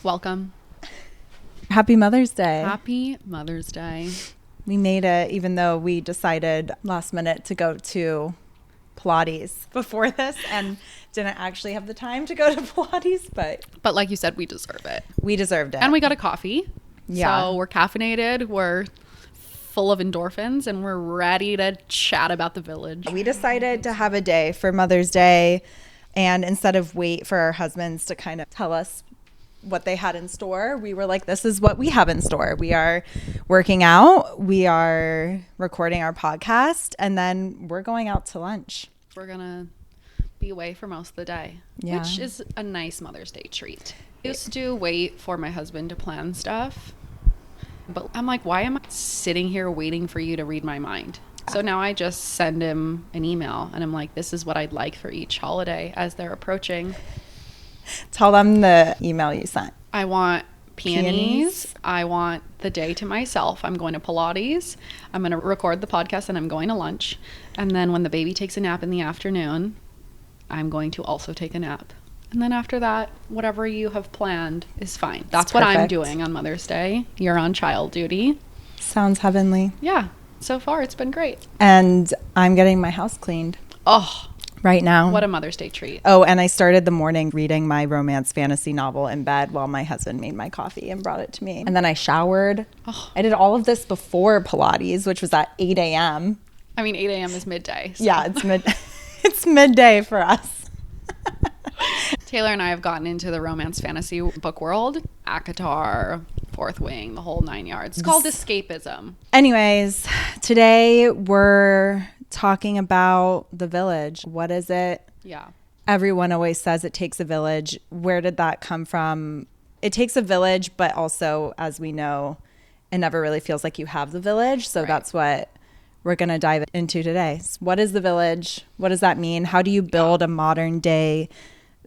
Welcome. Happy Mother's Day. Happy Mother's Day. We made it, even though we decided last minute to go to Pilates before this and didn't actually have the time to go to Pilates, But like you said, we deserve it. we deserved it. And we got a coffee. Yeah. So we're caffeinated. We're full of endorphins and we're ready to chat about the village. We decided to have a day for Mother's Day, and instead of wait for our husbands to kind of tell us what they had in store, we were like, this is what we have in store. We are working out, we are recording our podcast, and then we're going out to lunch. We're going to be away for most of the day, which is a nice Mother's Day treat. I used to wait for my husband to plan stuff, but I'm like, why am I sitting here waiting for you to read my mind? So now I just send him an email and I'm like, this is what I'd like for each holiday as they're approaching. Tell them the email you sent. I want peonies. I want the day to myself. I'm going to Pilates. I'm going to record the podcast and I'm going to lunch. And then when the baby takes a nap in the afternoon, I'm going to also take a nap. And then after that, whatever you have planned is fine. That's what I'm doing on Mother's Day. You're on child duty. Sounds heavenly. Yeah. So far, it's been great. And I'm getting my house cleaned. Oh, right now. What a Mother's Day treat. Oh, and I started the morning reading my romance fantasy novel in bed while my husband made my coffee and brought it to me. And then I showered. Oh. I did all of this before Pilates, which was at 8 a.m. I mean, 8 a.m. is midday. So. Yeah, it's midday for us. Taylor and I have gotten into the romance fantasy book world. ACOTAR, Fourth Wing, the whole 9 yards. It's called escapism. Anyways, today we're talking about the village. What is it? Yeah. Everyone always says it takes a village. Where did that come from? It takes a village, but also, as we know, it never really feels like you have the village. So That's what we're going to dive into today. So what is the village? What does that mean? How do you build a modern day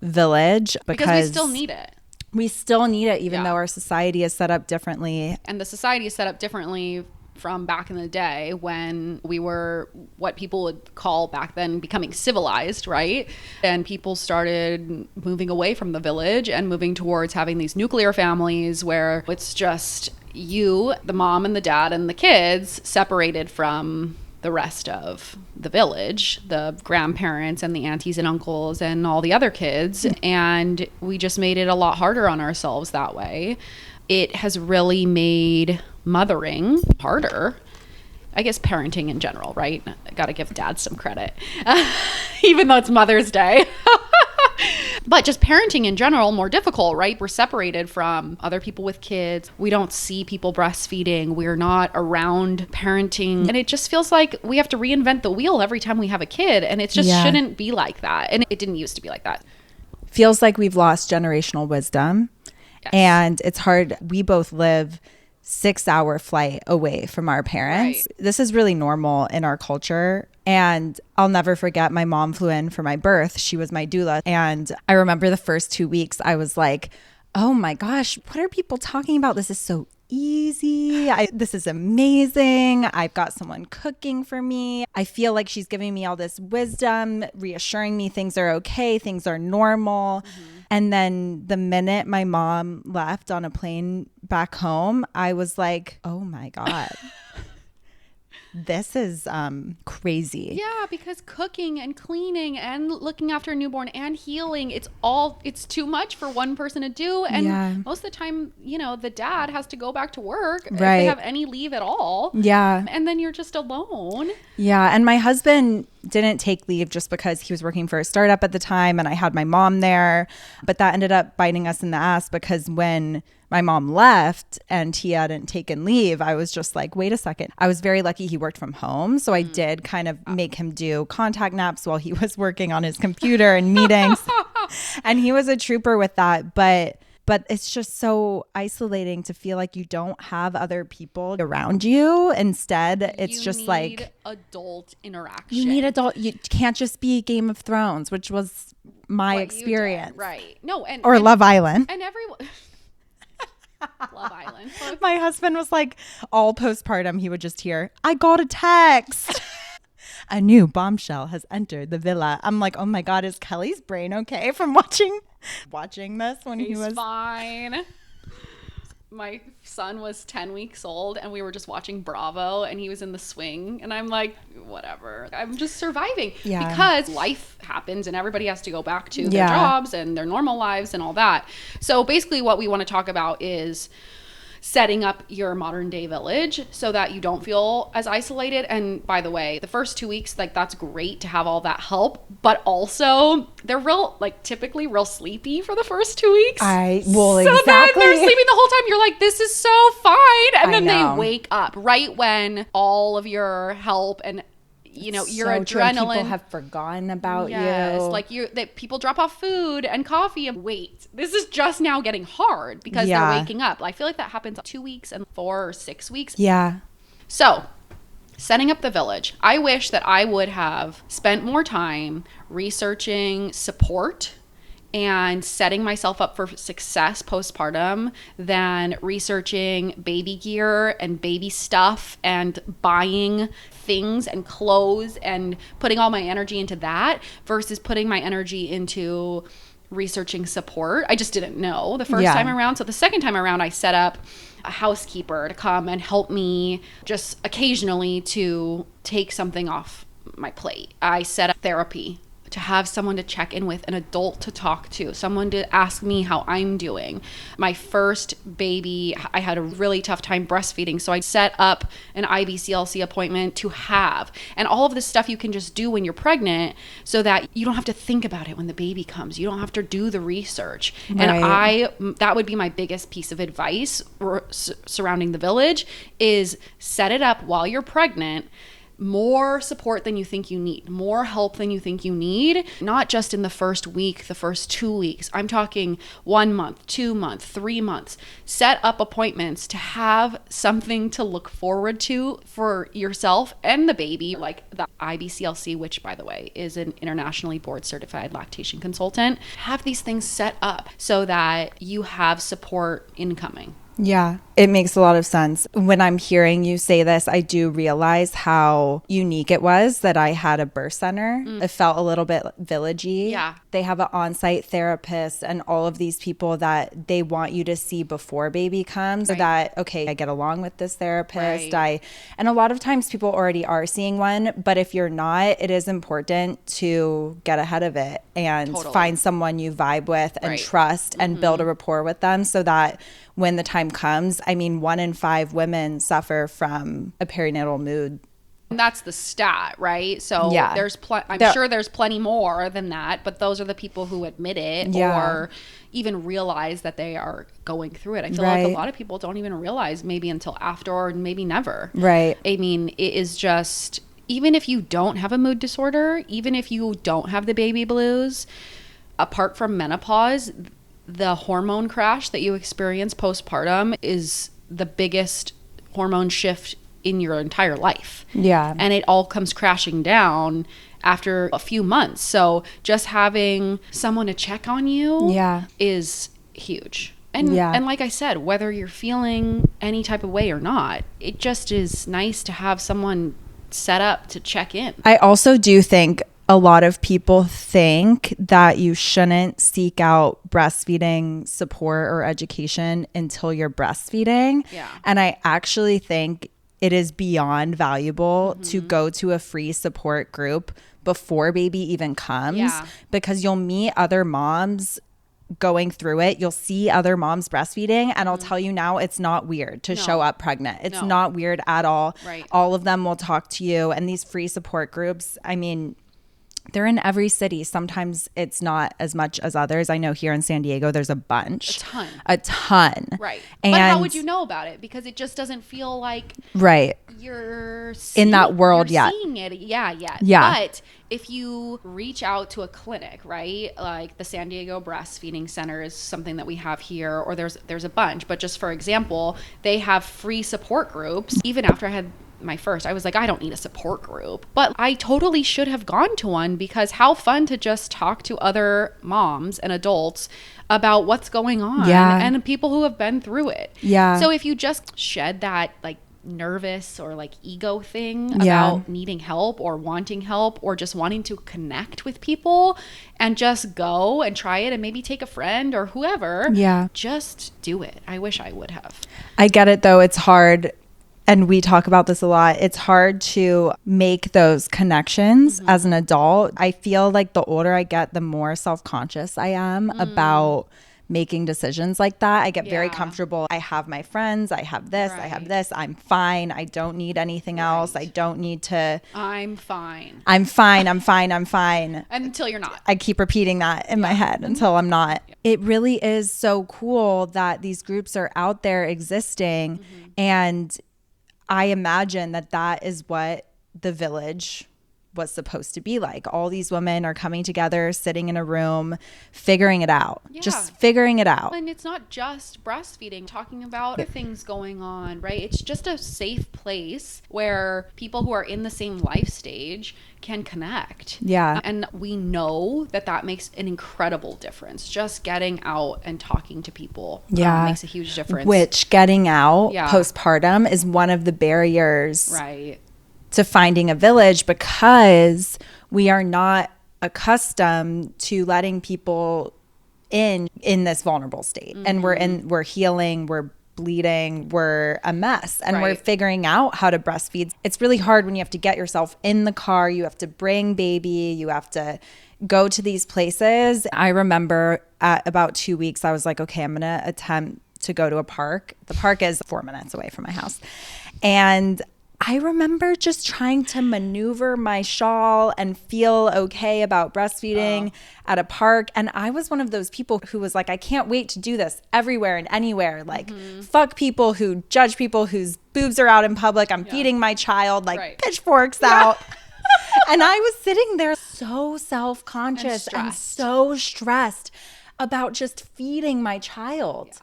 village? Because we still need it. We still need it, even though our society is set up differently. And the society is set up differently from back in the day when we were what people would call back then becoming civilized, right? And people started moving away from the village and moving towards having these nuclear families where it's just you, the mom and the dad and the kids separated from the rest of the village, the grandparents and the aunties and uncles and all the other kids. And we just made it a lot harder on ourselves that way. It has really made mothering harder. I guess parenting in general, right? I got to give dad some credit, even though it's Mother's Day. But just parenting in general, more difficult, right? We're separated from other people with kids. We don't see people breastfeeding. We're not around parenting. And it just feels like we have to reinvent the wheel every time we have a kid. And it just shouldn't be like that. And it didn't used to be like that. Feels like we've lost generational wisdom. Yes. And it's hard. We both live 6-hour flight away from our parents. Right. This is really normal in our culture. And I'll never forget, my mom flew in for my birth. She was my doula. And I remember the first 2 weeks, I was like, oh my gosh, what are people talking about? This is so easy. This is amazing. I've got someone cooking for me. I feel like she's giving me all this wisdom, reassuring me things are okay, things are normal. Mm-hmm. And then the minute my mom left on a plane back home, I was like, oh my God. This is crazy. Yeah, because cooking and cleaning and looking after a newborn and healing, it's too much for one person to do. And most of the time, the dad has to go back to work if they have any leave at all. Yeah. And then you're just alone. Yeah. And my husband didn't take leave just because he was working for a startup at the time and I had my mom there. But that ended up biting us in the ass because when my mom left and he hadn't taken leave, I was just like, wait a second. I was very lucky he worked from home. So I did kind of make him do contact naps while he was working on his computer and meetings. And he was a trooper with that. But it's just so isolating to feel like you don't have other people around you. Instead, it's just like adult interaction. You need adult. You can't just be Game of Thrones, which was my experience. Right. No. Or Love Island. And everyone... Love Island. My husband was like, all postpartum, he would just hear, I got a text. A new bombshell has entered the villa. I'm like, oh my God, is Kelly's brain okay from watching this when he was fine. my son was 10 weeks old and we were just watching Bravo and he was in the swing and I'm like, whatever, I'm just surviving because life happens and everybody has to go back to their jobs and their normal lives and all that. So basically what we want to talk about is setting up your modern day village so that you don't feel as isolated. And by the way, the first 2 weeks, like that's great to have all that help, but also they're typically real sleepy for the first 2 weeks. So then they're sleeping the whole time. You're like, this is so fine. And then they wake up right when all of your help and your adrenaline. People have forgotten about you. Like people drop off food and coffee and wait. This is just now getting hard because they're waking up. I feel like that happens 2 weeks and 4 or 6 weeks. Yeah. So setting up the village. I wish that I would have spent more time researching support and setting myself up for success postpartum than researching baby gear and baby stuff and buying things and clothes and putting all my energy into that versus putting my energy into researching support. I just didn't know the first time around. So the second time around, I set up a housekeeper to come and help me just occasionally to take something off my plate. I set up therapy to have someone to check in with, an adult to talk to, someone to ask me how I'm doing. My first baby, I had a really tough time breastfeeding, so I set up an IBCLC appointment to have. And all of this stuff you can just do when you're pregnant so that you don't have to think about it when the baby comes. You don't have to do the research. Right. And that would be my biggest piece of advice surrounding the village is set it up while you're pregnant. More support than you think you need, more help than you think you need, not just in the first week, the first 2 weeks. I'm talking 1 month, 2 months, 3 months. Set up appointments to have something to look forward to for yourself and the baby, like the IBCLC, which by the way is an internationally board certified lactation consultant. Have these things set up so that you have support incoming. Yeah, it makes a lot of sense. When I'm hearing you say this, I do realize how unique it was that I had a birth center. It felt a little bit villagey. Yeah. They have an on-site therapist and all of these people that they want you to see before baby comes. So that, okay, I get along with this therapist. And a lot of times people already are seeing one, but if you're not, it is important to get ahead of it and find someone you vibe with and trust and build a rapport with them so that when the time comes, 1 in 5 women suffer from a perinatal mood. And that's the stat, right? So there's I'm sure there's plenty more than that, but those are the people who admit it or even realize that they are going through it. I feel like a lot of people don't even realize maybe until after or maybe never. Right. It is just, even if you don't have a mood disorder, even if you don't have the baby blues, apart from menopause, the hormone crash that you experience postpartum is the biggest hormone shift in your entire life. Yeah. And it all comes crashing down after a few months. So just having someone to check on you is huge. And like I said, whether you're feeling any type of way or not, it just is nice to have someone set up to check in. I also do think a lot of people think that you shouldn't seek out breastfeeding support or education until you're breastfeeding. Yeah. And I actually think it is beyond valuable to go to a free support group before baby even comes because you'll meet other moms going through it. You'll see other moms breastfeeding, and I'll tell you now, it's not weird to show up pregnant. It's not weird at all. Right. All of them will talk to you, and these free support groups, they're in every city. Sometimes it's not as much as others. I know here in San Diego, there's a bunch. A ton. Right. And but how would you know about it? Because it just doesn't feel like you're in that world yet. Seeing it. Yeah. But if you reach out to a clinic, right? Like the San Diego Breastfeeding Center is something that we have here, or there's a bunch. But just for example, they have free support groups. Even after I had my first, I was like, I don't need a support group, but I totally should have gone to one because how fun to just talk to other moms and adults about what's going on and people who have been through it. Yeah. So if you just shed that like nervous or like ego thing about needing help or wanting help or just wanting to connect with people, and just go and try it and maybe take a friend or whoever. Yeah. Just do it. I wish I would have. I get it though. It's hard. And we talk about this a lot. It's hard to make those connections as an adult. I feel like the older I get, the more self-conscious I am about making decisions like that. I get very comfortable. I have my friends. I have this. I have this. I'm fine. I don't need anything else. I don't need to. I'm fine. I'm fine. I'm fine. I'm fine. Until you're not. I keep repeating that in my head until I'm not. It really is so cool that these groups are out there existing. And I imagine that that is what the village was supposed to be like. All these women are coming together, sitting in a room, figuring it out, just figuring it out. And it's not just breastfeeding, talking about other things going on, right? It's just a safe place where people who are in the same life stage can connect. Yeah. And we know that that makes an incredible difference. Just getting out and talking to people makes a huge difference. Which getting out postpartum is one of the barriers to finding a village, because we are not accustomed to letting people in this vulnerable state. And we're healing, we're bleeding, we're a mess, and we're figuring out how to breastfeed. It's really hard when you have to get yourself in the car, you have to bring baby, you have to go to these places. I remember at about 2 weeks, I was like, okay, I'm gonna attempt to go to a park. The park is 4 minutes away from my house. And I remember just trying to maneuver my shawl and feel okay about breastfeeding at a park. And I was one of those people who was like, I can't wait to do this everywhere and anywhere. Like, fuck people who judge people whose boobs are out in public. I'm feeding my child, like pitchforks out. And I was sitting there so self-conscious and so stressed about just feeding my child.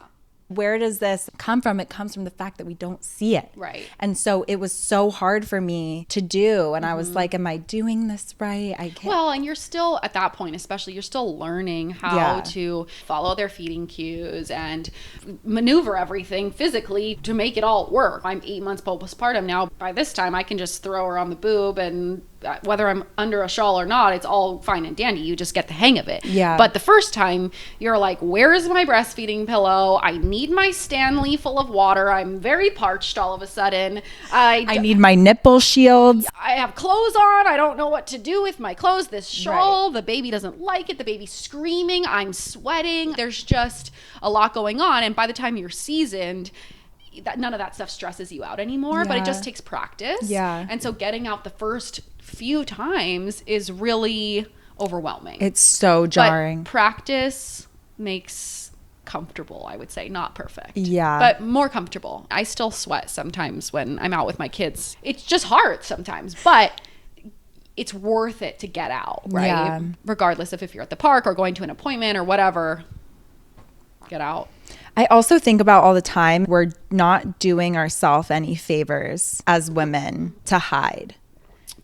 Where does this come from? It comes from the fact that we don't see it. Right. And so it was so hard for me to do. And I was like, am I doing this right? I can't. Well, and you're still at that point, especially, you're still learning how to follow their feeding cues and maneuver everything physically to make it all work. I'm 8 months postpartum now. By this time, I can just throw her on the boob, and whether I'm under a shawl or not, it's all fine and dandy. You just get the hang of it. Yeah. But the first time, you're like, where's my breastfeeding pillow? I need my Stanley full of water. I'm very parched all of a sudden. I need my nipple shields. I have clothes on. I don't know what to do with my clothes. This shawl, the baby doesn't like it. The baby's screaming. I'm sweating. There's just a lot going on. And by the time you're seasoned, none of that stuff stresses you out anymore, but it just takes practice. And so getting out the first few times is really overwhelming. It's so jarring. But practice makes comfortable, I would say. Not perfect. But more comfortable. I still sweat sometimes when I'm out with my kids. It's just hard sometimes, but it's worth it to get out, right? Regardless of if you're at the park or going to an appointment or whatever, get out. I also think about all the time, we're not doing ourselves any favors as women to hide.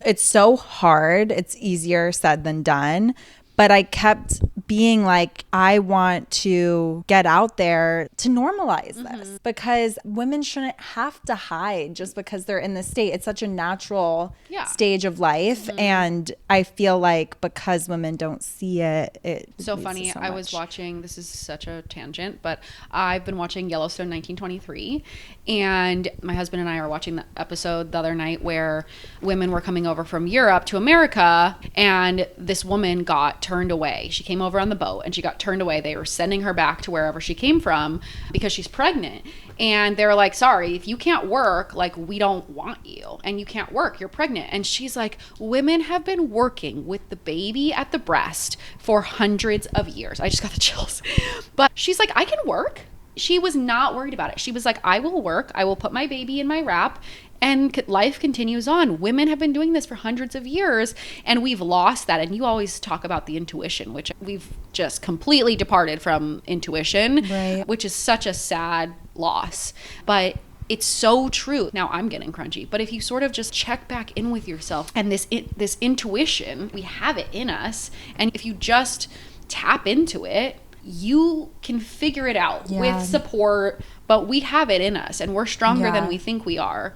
It's so hard. It's easier said than done. But I kept being like, I want to get out there to normalize this, because women shouldn't have to hide just because they're in this state. It's such a natural stage of life. And I feel like because women don't see it, it's so funny. I was watching, this is such a tangent, but I've been watching Yellowstone 1923. And my husband and I are watching the episode the other night where women were coming over from Europe to America, and this woman got turned away. She came over on the boat and she got turned away. They were sending her back to wherever she came from because she's pregnant. And they were like, sorry, if you can't work, like, we don't want you, and you can't work, you're pregnant. And she's like, women have been working with the baby at the breast for hundreds of years. I just got the chills. But she's like, I can work. She was not worried about it. She was like, I will work. I will put my baby in my wrap, and life continues on. Women have been doing this for hundreds of years, and we've lost that. And you always talk about the intuition, which we've just completely departed from intuition, which is such a sad loss. But it's so true. Now I'm getting crunchy, but if you sort of just check back in with yourself and this intuition, we have it in us. And if you just tap into it, you can figure it out with support, but we have it in us and we're stronger than we think we are.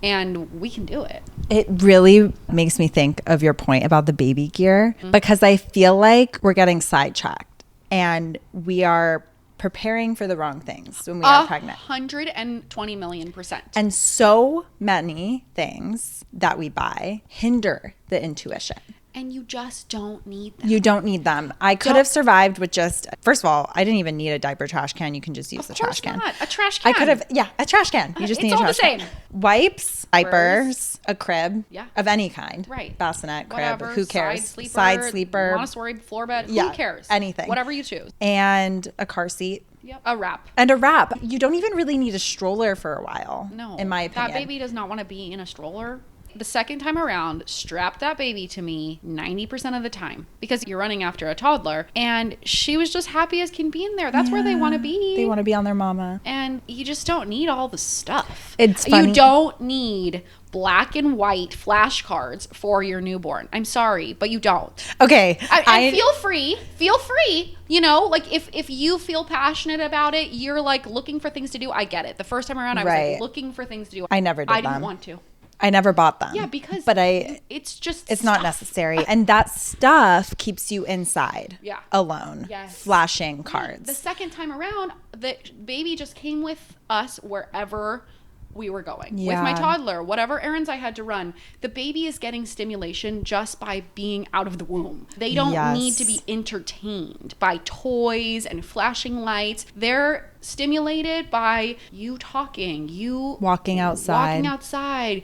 And we can do it. It really makes me think of your point about the baby gear, because I feel like we're getting sidetracked and we are preparing for the wrong things when we are pregnant. 120 million%. And so many things that we buy hinder the intuition. And you just don't need them. You don't need them. I could have survived with just, first of all, I didn't even need a diaper trash can. You can just use the trash can. Not. A trash can. I could have, a trash can. You just need a trash can. Wipes, diapers, a crib of any kind. Right. Bassinet, crib, whatever, who cares? Side sleeper. Montessori floor bed, who cares? Anything. Whatever you choose. And a car seat. Yep. A wrap. And a wrap. You don't even really need a stroller for a while. No. In my opinion. That baby does not want to be in a stroller. The second time around, strap that baby to me 90% of the time, because you're running after a toddler, and she was just happy as can be in there. That's where they want to be. They want to be on their mama. And you just don't need all the stuff. It's funny. You don't need black and white flashcards for your newborn. I'm sorry, but you don't. Okay. And feel free, you know, like if you feel passionate about it, you're like looking for things to do. I get it. The first time around, I was like looking for things to do. I never did I didn't want to. I never bought them. Yeah, because it's not necessary. And that stuff keeps you inside alone, flashing cards. The second time around, the baby just came with us wherever we were going with my toddler, whatever errands I had to run. The baby is getting stimulation just by being out of the womb. They don't need to be entertained by toys and flashing lights. They're stimulated by you talking, you walking outside,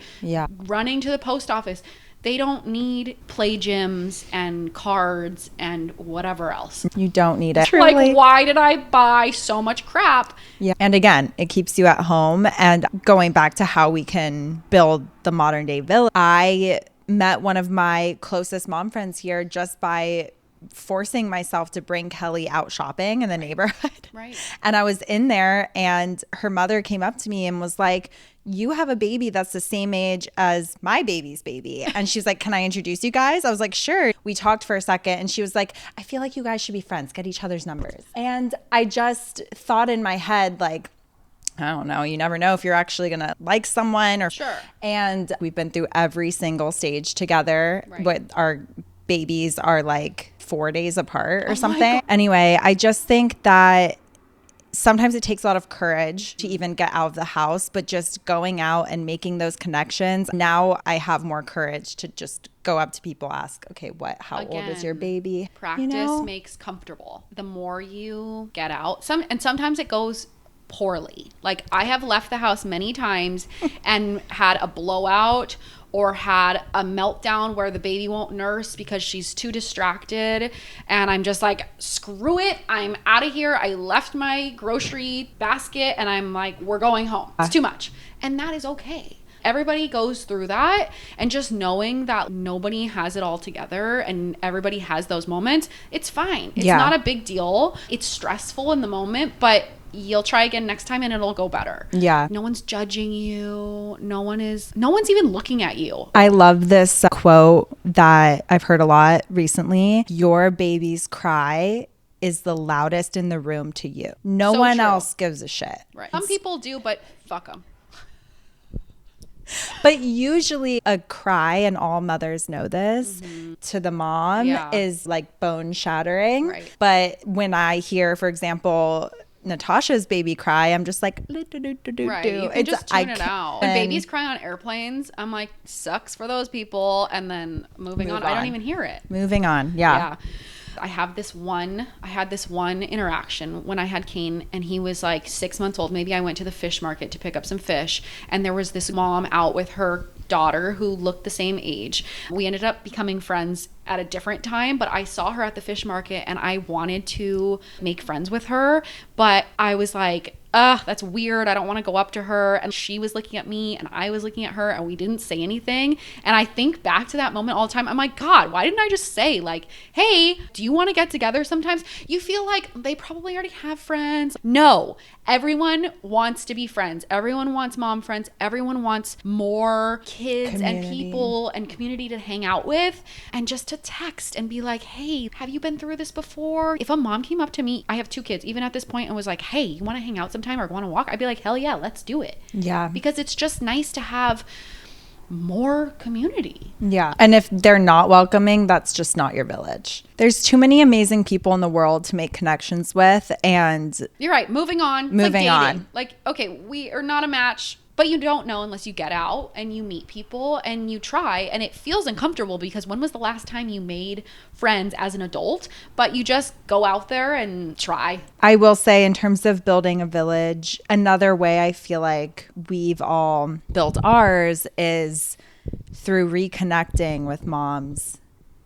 running to the post office. They don't need play gyms and cards and whatever else. You don't need it. Truly. Like, why did I buy so much crap? Yeah. And again, it keeps you at home. And going back to how we can build the modern day village, I met one of my closest mom friends here just by forcing myself to bring Kelly out shopping in the neighborhood. Right. And I was in there and her mother came up to me and was like, you have a baby that's the same age as my baby's baby. And she was like, can I introduce you guys? I was like, sure. We talked for a second and she was like, I feel like you guys should be friends, get each other's numbers. And I just thought in my head, like, I don't know. You never know if you're actually going to like someone or. Sure. And we've been through every single stage together. Right. But our babies are like 4 days apart or something. Anyway, I just think that sometimes it takes a lot of courage to even get out of the house, but just going out and making those connections. Now I have more courage to just go up to people, ask, okay, how old is your baby? Practice makes comfortable. The more you get out, sometimes it goes poorly. Like, I have left the house many times and had a blowout or had a meltdown where the baby won't nurse because she's too distracted. And I'm just like, screw it. I'm out of here. I left my grocery basket and I'm like, we're going home. It's too much. And that is okay. Everybody goes through that. And just knowing that nobody has it all together and everybody has those moments, it's fine. It's not a big deal. It's stressful in the moment, but you'll try again next time and it'll go better. Yeah. No one's judging you. No one's even looking at you. I love this quote that I've heard a lot recently. Your baby's cry is the loudest in the room to you. No one else gives a shit. Right. Some people do, but fuck them. But usually a cry, and all mothers know this, to the mom is like bone shattering. Right. But when I hear, for example, Natasha's baby cry, I'm just like, right. You can just tune it out. When babies cry on airplanes, I'm like, sucks for those people. And then moving on. I don't even hear it. Moving on. Yeah. I had this one interaction when I had Kane, and he was like 6 months old. Maybe I went to the fish market to pick up some fish, and there was this mom out with her daughter who looked the same age. We ended up becoming friends at a different time, but I saw her at the fish market and I wanted to make friends with her, but I was like, that's weird. I don't want to go up to her. And she was looking at me and I was looking at her and we didn't say anything. And I think back to that moment all the time. I'm like, God, why didn't I just say like, hey, do you want to get together sometimes? You feel like they probably already have friends. No, everyone wants to be friends. Everyone wants mom friends. Everyone wants more kids and people and community to hang out with and just to text and be like, hey, have you been through this before? If a mom came up to me, I have 2 kids, even at this point, and was like, hey, you want to hang out sometime or want to walk? I'd be like, hell yeah, let's do it. Yeah. Because it's just nice to have more community. Yeah. And if they're not welcoming, that's just not your village. There's too many amazing people in the world to make connections with. And you're right. Moving on. Moving on. Like, okay, we are not a match, but you don't know unless you get out and you meet people and you try, and it feels uncomfortable because when was the last time you made friends as an adult? But you just go out there and try. I will say, in terms of building a village, another way I feel like we've all built ours is through reconnecting with moms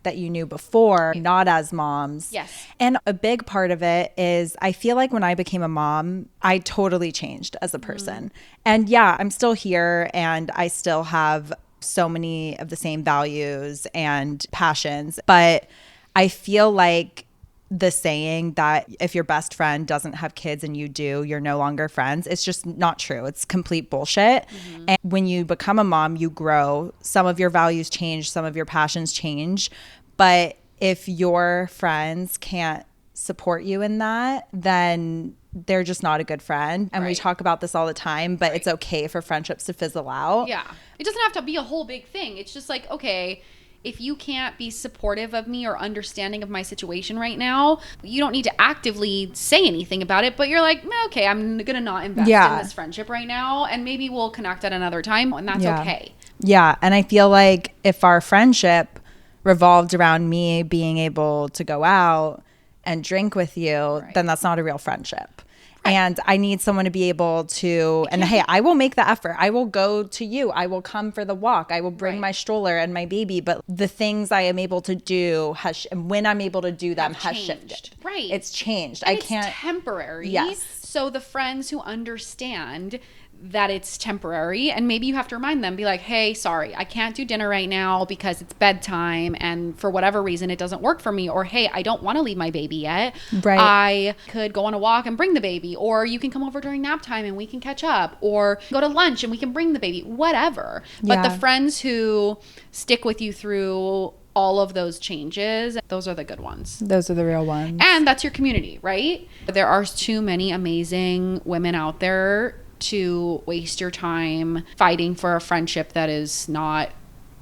that you knew before, not as moms. Yes. And a big part of it is I feel like when I became a mom, I totally changed as a person. And yeah, I'm still here and I still have so many of the same values and passions. But I feel like the saying that if your best friend doesn't have kids and you do, you're no longer friends, it's just not true. It's complete bullshit. And when you become a mom, you grow. Some of your values change, some of your passions change. But if your friends can't support you in that, then they're just not a good friend. And we talk about this all the time, but it's okay for friendships to fizzle out. Yeah. It doesn't have to be a whole big thing. It's just like, okay, if you can't be supportive of me or understanding of my situation right now, you don't need to actively say anything about it, but you're like, okay, I'm going to not invest in this friendship right now, and maybe we'll connect at another time, and that's okay. Yeah. And I feel like if our friendship revolved around me being able to go out and drink with you, then that's not a real friendship. And I need someone to be able to, and hey, I will make the effort. I will go to you. I will come for the walk. I will bring my stroller and my baby. But the things I am able to do, and when I'm able to do them, has shifted. Right. It's changed. And it's temporary. Yes. So the friends who understand that it's temporary, and maybe you have to remind them, be like, hey, sorry, I can't do dinner right now because it's bedtime and for whatever reason it doesn't work for me, or hey, I don't want to leave my baby yet. I could go on a walk and bring the baby, or you can come over during nap time and we can catch up, or go to lunch and we can bring the baby, whatever. But the friends who stick with you through all of those changes, those are the good ones. Those are the real ones. And that's your community, right? There are too many amazing women out there to waste your time fighting for a friendship that is not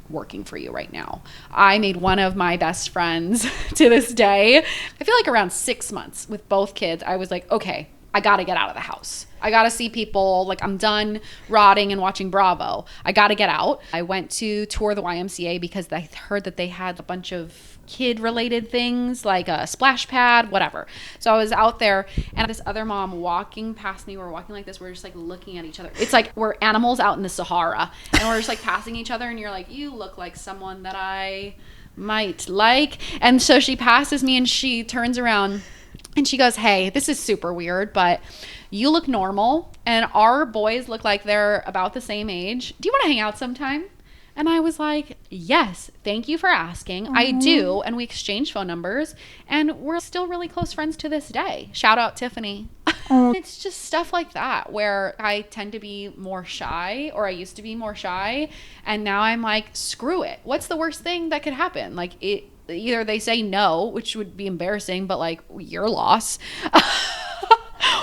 working for you right now. I made one of my best friends to this day. I feel like around 6 months with both kids, I was like, okay, I got to get out of the house. I got to see people. Like, I'm done rotting and watching Bravo. I got to get out. I went to tour the YMCA because I heard that they had a bunch of kid related things like a splash pad, whatever. So I was out there and this other mom walking past me. We're walking like this. We're just like looking at each other. It's like we're animals out in the Sahara and we're just like passing each other and you're like, you look like someone that I might like. And so she passes me and she turns around and she goes, hey, this is super weird, but you look normal and our boys look like they're about the same age. Do you want to hang out sometime? And I was like, yes, thank you for asking. I do. And we exchanged phone numbers and we're still really close friends to this day. Shout out Tiffany. It's just stuff like that where I tend to be more shy, or I used to be more shy. And now I'm like, screw it. What's the worst thing that could happen? Like, either they say no, which would be embarrassing, but like, your loss.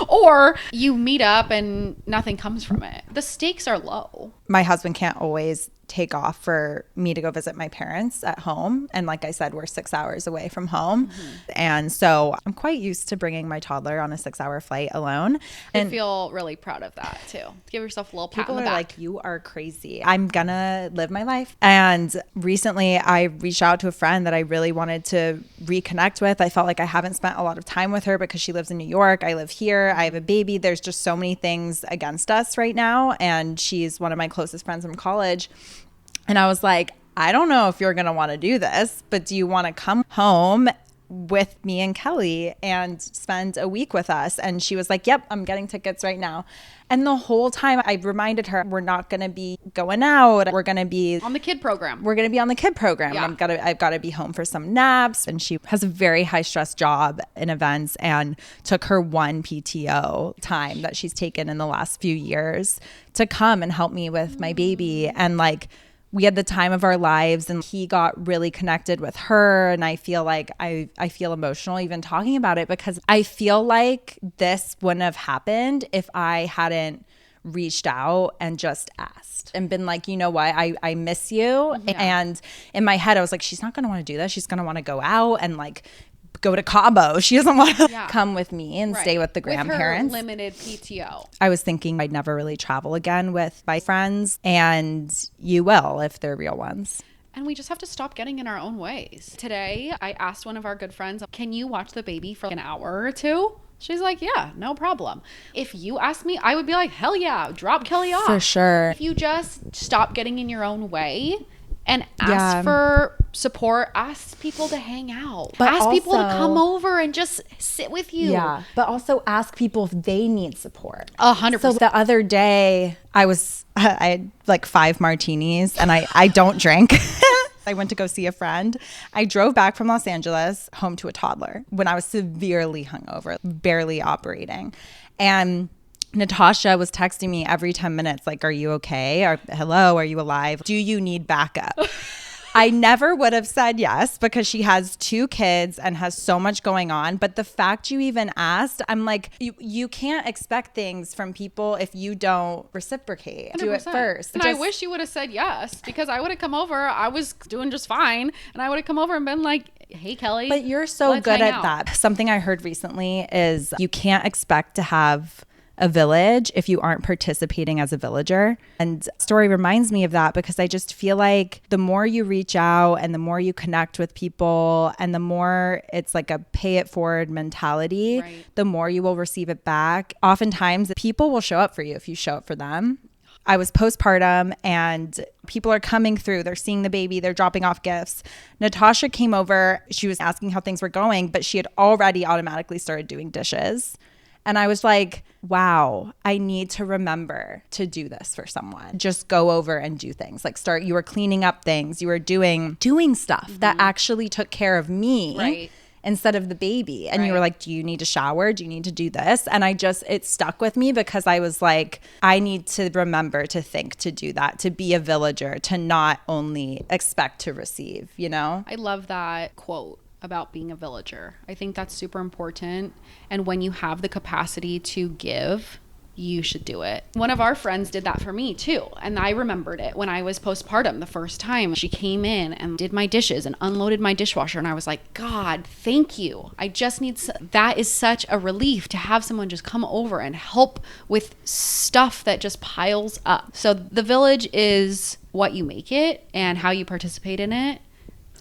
Or you meet up and nothing comes from it. The stakes are low. My husband can't always take off for me to go visit my parents at home. And like I said, we're 6 hours away from home. And so I'm quite used to bringing my toddler on a 6-hour flight alone. And I feel really proud of that too. Give yourself a little pat on the back. People are like, you are crazy. I'm gonna live my life. And recently I reached out to a friend that I really wanted to reconnect with. I felt like I haven't spent a lot of time with her because she lives in New York. I live here. I have a baby. There's just so many things against us right now. And she's one of my closest friends from college. And I was like, I don't know if you're going to want to do this, but do you want to come home with me and Kelly and spend a week with us? And she was like, yep, I'm getting tickets right now. And the whole time I reminded her, we're not going to be going out. We're going to be on the kid program. We're going to be on the kid program. Yeah. I've got to be home for some naps. And she has a very high stress job in events and took her one PTO time that she's taken in the last few years to come and help me with my baby. And like, we had the time of our lives, and he got really connected with her. And I feel like I feel emotional even talking about it, because I feel like this wouldn't have happened if I hadn't reached out and just asked and been like, you know what, I miss you. Yeah. And in my head, I was like, she's not going to want to do this. She's going to want to go out and like go to Cabo. She doesn't want to come with me and stay with the grandparents. With her limited PTO. I was thinking I'd never really travel again with my friends, and you will if they're real ones. And we just have to stop getting in our own ways. Today, I asked one of our good friends, can you watch the baby for an hour or two? She's like, yeah, no problem. If you asked me, I would be like, hell yeah, drop Kelly off. For sure. If you just stop getting in your own way and ask for support, ask people to hang out. But ask people to come over and just sit with you. Yeah. But also ask people if they need support. 100%. So the other day, I had like 5 martinis, and I don't drink. I went to go see a friend. I drove back from Los Angeles home to a toddler when I was severely hungover, barely operating. And Natasha was texting me every 10 minutes, like, are you okay? Or hello, are you alive? Do you need backup? I never would have said yes, because she has 2 kids and has so much going on. But the fact you even asked, I'm like, you can't expect things from people if you don't reciprocate. 100%. Do it first. And I wish you would have said yes, because I would have come over. I was doing just fine. And I would have come over and been like, hey, Kelly. But you're so good at that. Something I heard recently is you can't expect to have a village if you aren't participating as a villager. And story reminds me of that, because I just feel like the more you reach out and the more you connect with people and the more it's like a pay it forward mentality, the more you will receive it back. Oftentimes people will show up for you if you show up for them. I was postpartum and people are coming through. They're seeing the baby. They're dropping off gifts. Natasha came over. She was asking how things were going, but she had already automatically started doing dishes. And I was like, wow, I need to remember to do this for someone. Just go over and do things. Like you were cleaning up things. You were doing stuff that actually took care of me instead of the baby. And you were like, do you need to shower? Do you need to do this? And it stuck with me, because I was like, I need to remember to think to do that, to be a villager, to not only expect to receive, you know? I love that quote about being a villager. I think that's super important. And when you have the capacity to give, you should do it. One of our friends did that for me too. And I remembered it when I was postpartum the first time. She came in and did my dishes and unloaded my dishwasher. And I was like, God, thank you. I just need, that is such a relief to have someone just come over and help with stuff that just piles up. So the village is what you make it and how you participate in it.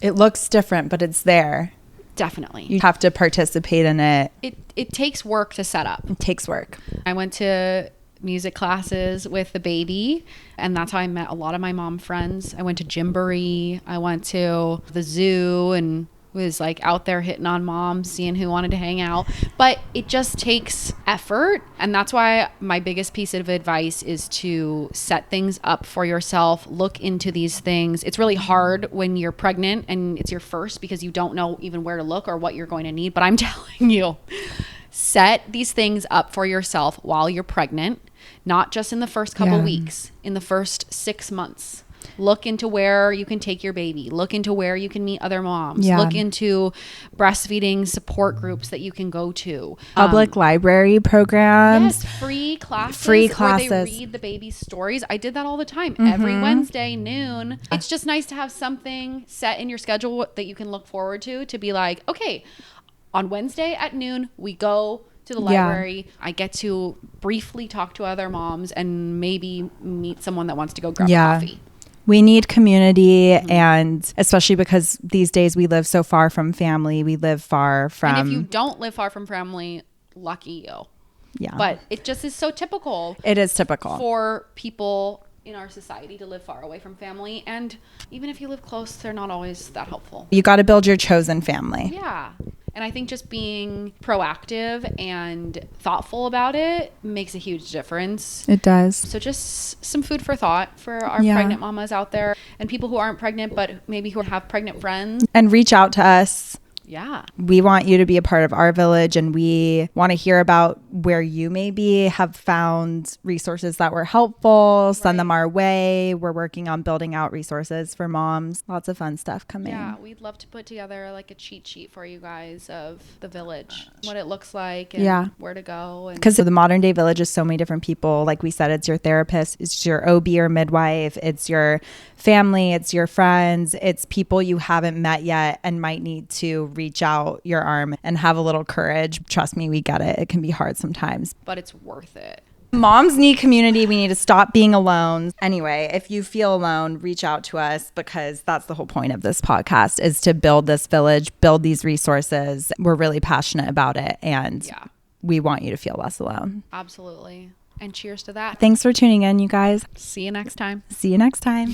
It looks different, but it's there. Definitely. You have to participate in it. It takes work to set up. It takes work. I went to music classes with the baby, and that's how I met a lot of my mom friends. I went to Gymboree. I went to the zoo and was like out there hitting on moms, seeing who wanted to hang out. But it just takes effort. And that's why my biggest piece of advice is to set things up for yourself. Look into these things. It's really hard when you're pregnant and it's your first, because you don't know even where to look or what you're going to need. But I'm telling you, set these things up for yourself while you're pregnant, not just in the first couple weeks, in the first 6 months. Look into where you can take your baby. Look into where you can meet other moms. Look into breastfeeding support groups that you can go to. Public library programs. Yes, free classes. Where they read the baby's stories. I did that all the time. Every Wednesday, noon. It's just nice to have something set in your schedule that you can look forward to be like, okay, on Wednesday at noon, we go to the library. I get to briefly talk to other moms and maybe meet someone that wants to go grab coffee. We need community, and especially because these days we live so far from family. We live far from... And if you don't live far from family, lucky you. Yeah. But it just is so typical. It is typical. For people in our society to live far away from family. And even if you live close, they're not always that helpful. You got to build your chosen family. Yeah. And I think just being proactive and thoughtful about it makes a huge difference. It does. So just some food for thought for our pregnant mamas out there and people who aren't pregnant, but maybe who have pregnant friends. And reach out to us. Yeah. We want you to be a part of our village, and we want to hear about where you maybe have found resources that were helpful. Send them our way. We're working on building out resources for moms. Lots of fun stuff coming. Yeah, we'd love to put together like a cheat sheet for you guys of the village, what it looks like, and where to go. Because the modern day village is so many different people. Like we said, it's your therapist, it's your OB or midwife, it's your family, it's your friends, it's people you haven't met yet and might need to reach out your arm and have a little courage. Trust me, we get it. It can be hard sometimes, but it's worth it. Moms need community. We need to stop being alone. Anyway, if you feel alone, reach out to us, because that's the whole point of this podcast, is to build this village, build these resources. We're really passionate about it, and we want you to feel less alone. Absolutely. And cheers to that. Thanks for tuning in, you guys. See you next time. See you next time.